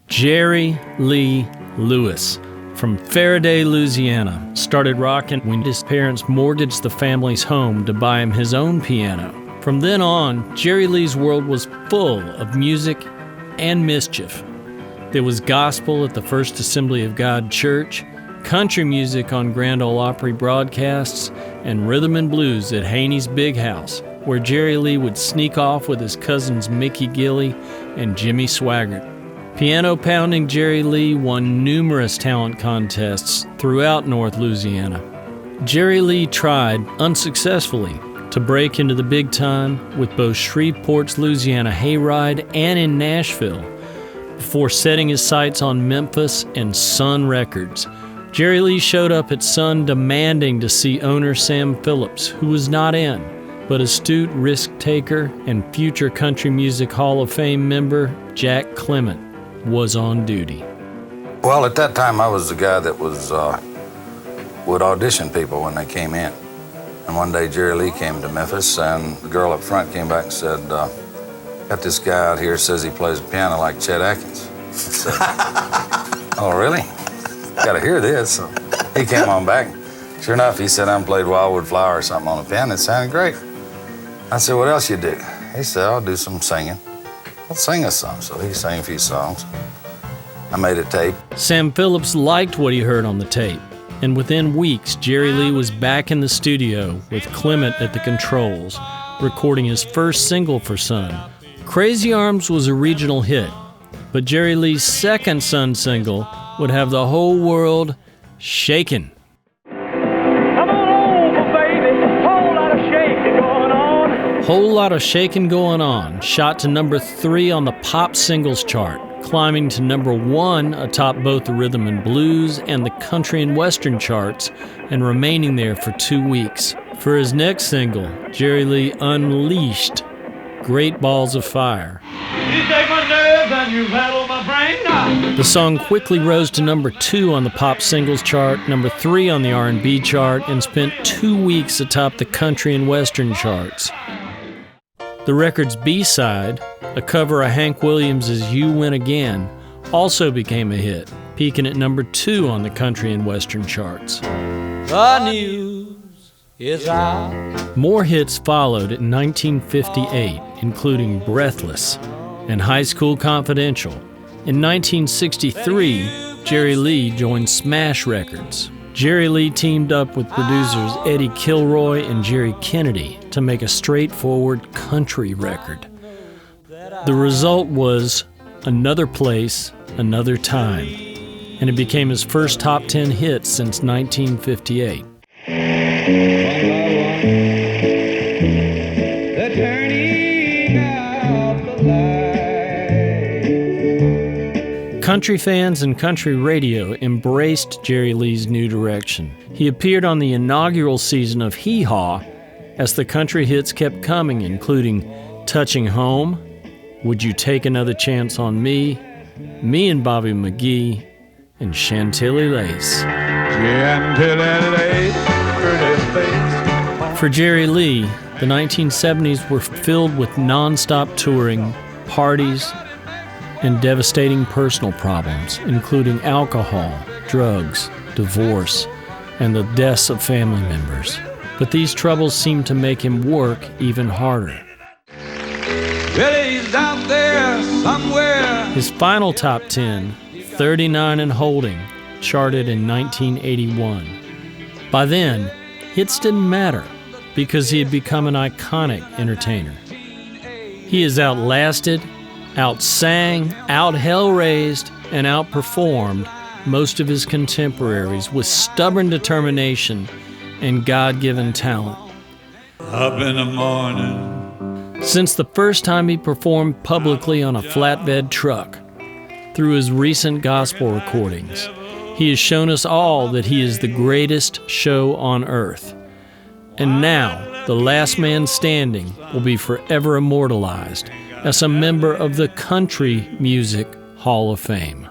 Jerry Lee Lewis from Ferriday, Louisiana, started rocking when his parents mortgaged the family's home to buy him his own piano. From then on, Jerry Lee's world was full of music and mischief. There was gospel at the First Assembly of God Church, country music on Grand Ole Opry broadcasts, and rhythm and blues at Haney's Big House, where Jerry Lee would sneak off with his cousins Mickey Gilley and Jimmy Swaggart. Piano-pounding Jerry Lee won numerous talent contests throughout North Louisiana. Jerry Lee tried, unsuccessfully, to break into the big time with both Shreveport's Louisiana Hayride and in Nashville, before setting his sights on Memphis and Sun Records. Jerry Lee showed up at Sun demanding to see owner Sam Phillips, who was not in, but astute risk-taker and future Country Music Hall of Fame member Jack Clement was on duty. Well, at that time, I was the guy that would audition people when they came in. And one day, Jerry Lee came to Memphis, and the girl up front came back and said, got this guy out here says he plays the piano like Chet Atkins. I said, oh, really? Got to hear this. So he came on back. Sure enough, he said, I played Wildwood Flower or something on the piano. It sounded great. I said, what else you do? He said, I'll do some singing. I'll sing a song. So he sang a few songs. I made a tape. Sam Phillips liked what he heard on the tape, and within weeks, Jerry Lee was back in the studio with Clement at the controls, recording his first single for Sun. Crazy Arms was a regional hit, but Jerry Lee's second Sun single would have the whole world shaking. Come on over, baby. Whole lot of shaking going on. Whole Lot of Shakin' Going On shot to number 3 on the pop singles chart, climbing to number 1 atop both the rhythm and blues and the country and western charts, and remaining there for 2 weeks. For his next single, Jerry Lee unleashed Great Balls of Fire. You take my nerves and you rattle my brain. The song quickly rose to number 2 on the pop singles chart, number 3 on the R&B chart, and spent 2 weeks atop the country and western charts. The record's B-side, a cover of Hank Williams' You Win Again, also became a hit, peaking at number 2 on the country and western charts. The news is out. More hits followed in 1958, including Breathless and High School Confidential. In 1963, Jerry Lee joined Smash Records. Jerry Lee teamed up with producers Eddie Kilroy and Jerry Kennedy to make a straightforward country record. The result was Another Place, Another Time, and it became his first top 10 hit since 1958. Country fans and country radio embraced Jerry Lee's new direction. He appeared on the inaugural season of Hee Haw as the country hits kept coming, including Touching Home, Would You Take Another Chance on Me, Me and Bobby McGee, and Chantilly Lace. Chantilly Lace, pretty face. For Jerry Lee, the 1970s were filled with non-stop touring, parties, and devastating personal problems, including alcohol, drugs, divorce, and the deaths of family members. But these troubles seemed to make him work even harder. Well, he's out there somewhere. His final top 10, 39 and Holding, charted in 1981. By then, hits didn't matter because he had become an iconic entertainer. He has outlasted, outsang, out-hell-raised, and outperformed most of his contemporaries with stubborn determination and God-given talent. Up in the morning. Since the first time he performed publicly on a flatbed truck, through his recent gospel recordings, he has shown us all that he is the greatest show on earth. And now, the last man standing will be forever immortalized as a member of the Country Music Hall of Fame.